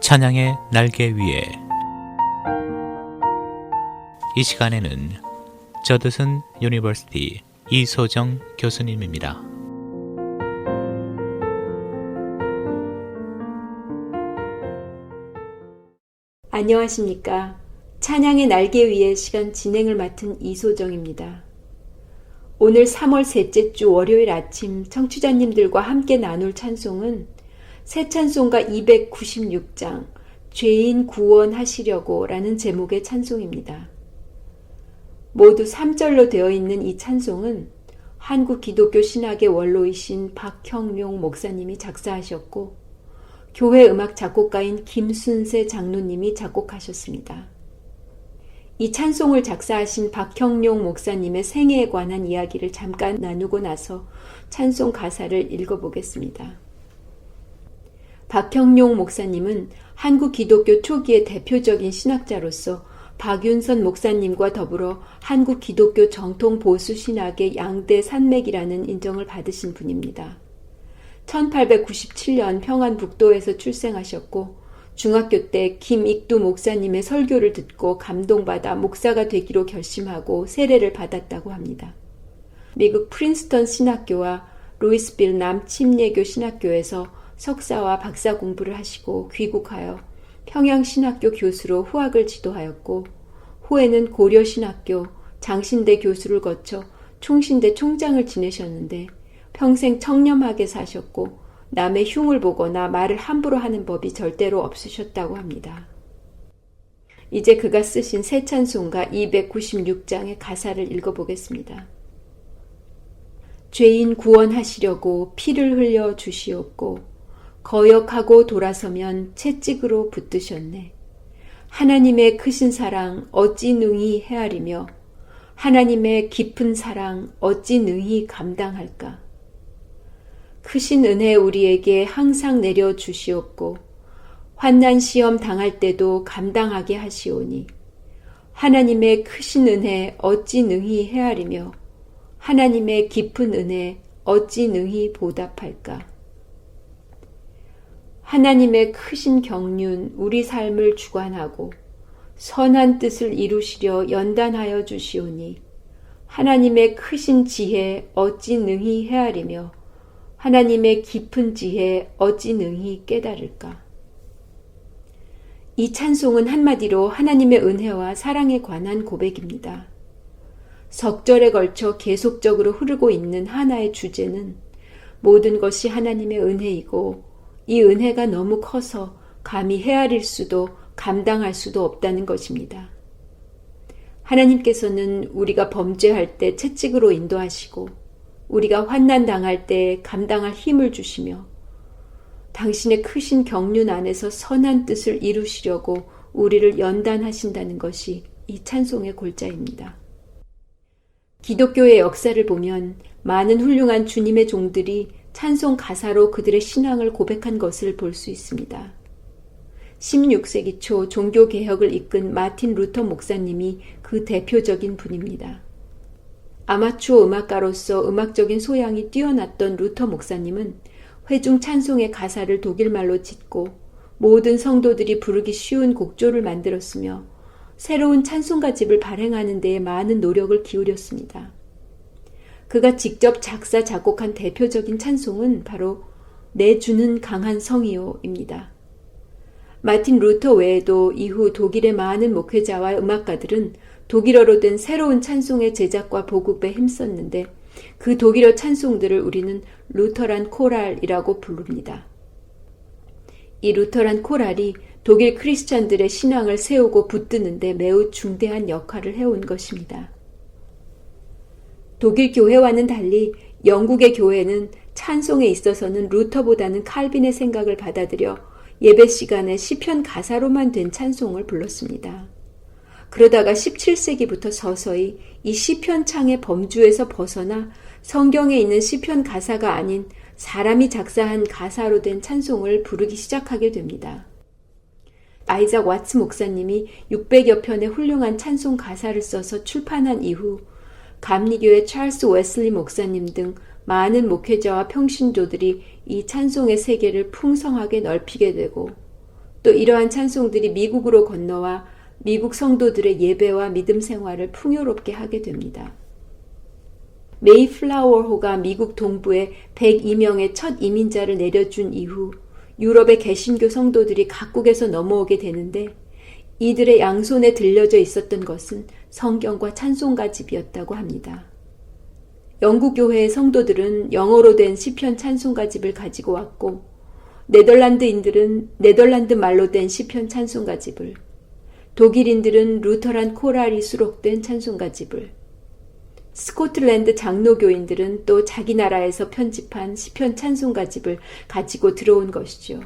찬양의 날개 위에. 이 시간에는 저드슨 유니버시티 이소정 교수님입니다. 안녕하십니까. 찬양의 날개 위에 시간 진행을 맡은 이소정입니다. 오늘 3월 셋째 주 월요일 아침 청취자님들과 함께 나눌 찬송은 새 찬송가 296장 죄인 구원하시려고 라는 제목의 찬송입니다. 모두 3절로 되어 있는 이 찬송은 한국 기독교 신학의 원로이신 박형룡 목사님이 작사하셨고 교회 음악 작곡가인 김순세 장로님이 작곡하셨습니다. 이 찬송을 작사하신 박형룡 목사님의 생애에 관한 이야기를 잠깐 나누고 나서 찬송 가사를 읽어보겠습니다. 박형룡 목사님은 한국 기독교 초기의 대표적인 신학자로서 박윤선 목사님과 더불어 한국 기독교 정통 보수 신학의 양대 산맥이라는 인정을 받으신 분입니다. 1897년 평안북도에서 출생하셨고 중학교 때 김익두 목사님의 설교를 듣고 감동받아 목사가 되기로 결심하고 세례를 받았다고 합니다. 미국 프린스턴 신학교와 루이스빌 남침례교 신학교에서 석사와 박사 공부를 하시고 귀국하여 평양신학교 교수로 후학을 지도하였고 후에는 고려신학교 장신대 교수를 거쳐 총신대 총장을 지내셨는데 평생 청렴하게 사셨고 남의 흉을 보거나 말을 함부로 하는 법이 절대로 없으셨다고 합니다. 이제 그가 쓰신 새 찬송가 296장의 가사를 읽어보겠습니다. 죄인 구원하시려고 피를 흘려 주시옵고 거역하고 돌아서면 채찍으로 붙드셨네. 하나님의 크신 사랑 어찌 능히 헤아리며 하나님의 깊은 사랑 어찌 능히 감당할까. 크신 은혜 우리에게 항상 내려주시옵고 환난 시험 당할 때도 감당하게 하시오니 하나님의 크신 은혜 어찌 능히 헤아리며 하나님의 깊은 은혜 어찌 능히 보답할까. 하나님의 크신 경륜 우리 삶을 주관하고 선한 뜻을 이루시려 연단하여 주시오니 하나님의 크신 지혜 어찌 능히 헤아리며 하나님의 깊은 지혜 어찌 능히 깨달을까. 이 찬송은 한마디로 하나님의 은혜와 사랑에 관한 고백입니다. 석절에 걸쳐 계속적으로 흐르고 있는 하나의 주제는 모든 것이 하나님의 은혜이고 이 은혜가 너무 커서 감히 헤아릴 수도 감당할 수도 없다는 것입니다. 하나님께서는 우리가 범죄할 때 채찍으로 인도하시고 우리가 환난 당할 때 감당할 힘을 주시며 당신의 크신 경륜 안에서 선한 뜻을 이루시려고 우리를 연단하신다는 것이 이 찬송의 골자입니다. 기독교의 역사를 보면 많은 훌륭한 주님의 종들이 찬송 가사로 그들의 신앙을 고백한 것을 볼 수 있습니다. 16세기 초 종교개혁을 이끈 마틴 루터 목사님이 그 대표적인 분입니다. 아마추어 음악가로서 음악적인 소양이 뛰어났던 루터 목사님은 회중 찬송의 가사를 독일말로 짓고 모든 성도들이 부르기 쉬운 곡조를 만들었으며 새로운 찬송가집을 발행하는 데에 많은 노력을 기울였습니다. 그가 직접 작사 작곡한 대표적인 찬송은 바로 내 주는 강한 성이요입니다. 마틴 루터 외에도 이후 독일의 많은 목회자와 음악가들은 독일어로 된 새로운 찬송의 제작과 보급에 힘썼는데 그 독일어 찬송들을 우리는 루터란 코랄이라고 부릅니다. 이 루터란 코랄이 독일 크리스찬들의 신앙을 세우고 붙드는데 매우 중대한 역할을 해온 것입니다. 독일 교회와는 달리 영국의 교회는 찬송에 있어서는 루터보다는 칼빈의 생각을 받아들여 예배 시간에 시편 가사로만 된 찬송을 불렀습니다. 그러다가 17세기부터 서서히 이 시편 창의 범주에서 벗어나 성경에 있는 시편 가사가 아닌 사람이 작사한 가사로 된 찬송을 부르기 시작하게 됩니다. 아이작 왓츠 목사님이 600여 편의 훌륭한 찬송 가사를 써서 출판한 이후 감리교의 찰스 웨슬리 목사님 등 많은 목회자와 평신도들이 이 찬송의 세계를 풍성하게 넓히게 되고 또 이러한 찬송들이 미국으로 건너와 미국 성도들의 예배와 믿음 생활을 풍요롭게 하게 됩니다. 메이플라워호가 미국 동부에 102명의 첫 이민자를 내려준 이후 유럽의 개신교 성도들이 각국에서 넘어오게 되는데 이들의 양손에 들려져 있었던 것은 성경과 찬송가집이었다고 합니다. 영국 교회의 성도들은 영어로 된 시편 찬송가집을 가지고 왔고 네덜란드인들은 네덜란드 말로 된 시편 찬송가집을, 독일인들은 루터란 코랄이 수록된 찬송가집을, 스코틀랜드 장로교인들은 또 자기 나라에서 편집한 시편 찬송가집을 가지고 들어온 것이죠.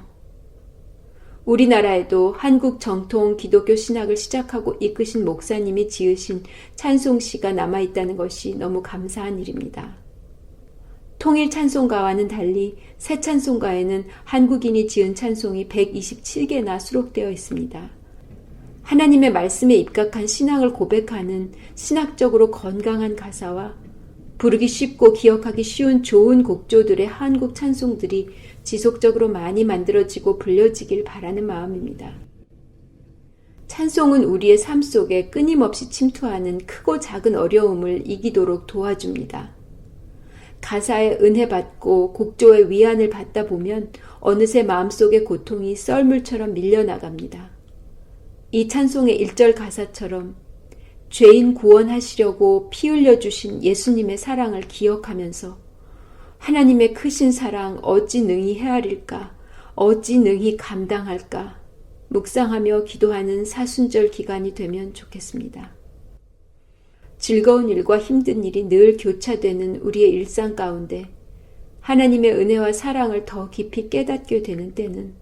우리나라에도 한국 정통 기독교 신학을 시작하고 이끄신 목사님이 지으신 찬송시가 남아있다는 것이 너무 감사한 일입니다. 통일 찬송가와는 달리 새 찬송가에는 한국인이 지은 찬송이 127개나 수록되어 있습니다. 하나님의 말씀에 입각한 신앙을 고백하는 신학적으로 건강한 가사와 부르기 쉽고 기억하기 쉬운 좋은 곡조들의 한국 찬송들이 지속적으로 많이 만들어지고 불려지길 바라는 마음입니다. 찬송은 우리의 삶 속에 끊임없이 침투하는 크고 작은 어려움을 이기도록 도와줍니다. 가사에 은혜 받고 곡조의 위안을 받다 보면 어느새 마음속의 고통이 썰물처럼 밀려나갑니다. 이 찬송의 1절 가사처럼 죄인 구원하시려고 피 흘려주신 예수님의 사랑을 기억하면서 하나님의 크신 사랑 어찌 능히 헤아릴까, 어찌 능히 감당할까 묵상하며 기도하는 사순절 기간이 되면 좋겠습니다. 즐거운 일과 힘든 일이 늘 교차되는 우리의 일상 가운데 하나님의 은혜와 사랑을 더 깊이 깨닫게 되는 때는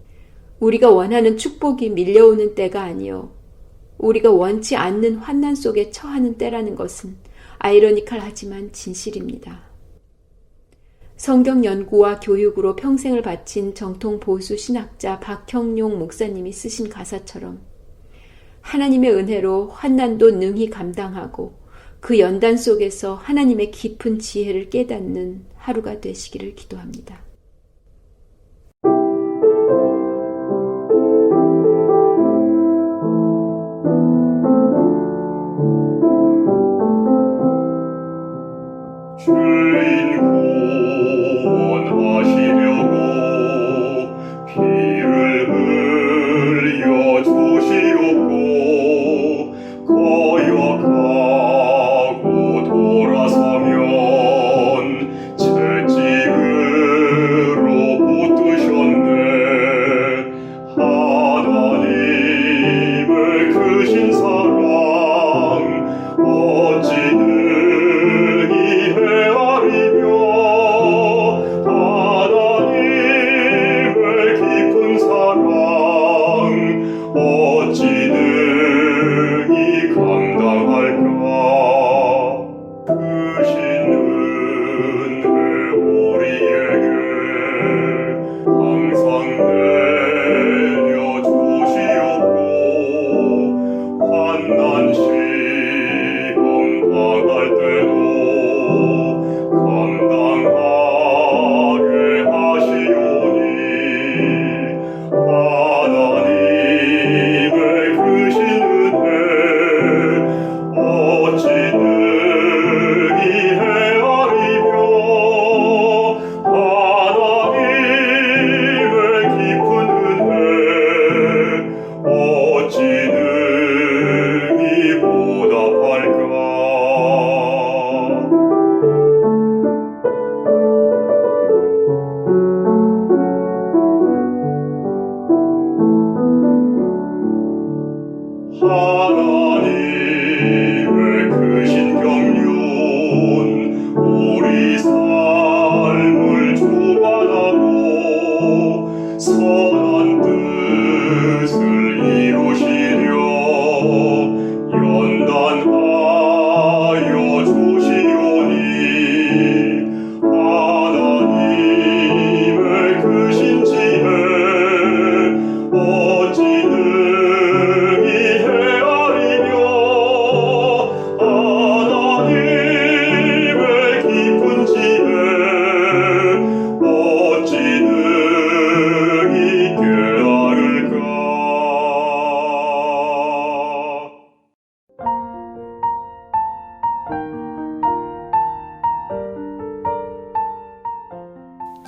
우리가 원하는 축복이 밀려오는 때가 아니요 우리가 원치 않는 환난 속에 처하는 때라는 것은 아이러니컬하지만 진실입니다. 성경 연구와 교육으로 평생을 바친 정통 보수 신학자 박형용 목사님이 쓰신 가사처럼 하나님의 은혜로 환난도 능히 감당하고 그 연단 속에서 하나님의 깊은 지혜를 깨닫는 하루가 되시기를 기도합니다. 죄인 구원하시려고 피를 흘려 주시옵고 거역하고 돌아서면 채찍으로 붙드셨네. 하나님의 크신 사랑 어찌 능히 헤아리며 하나님의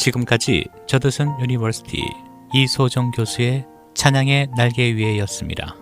지금까지 저드슨 유니버시티 이소정 교수의 찬양의 날개 위에였습니다.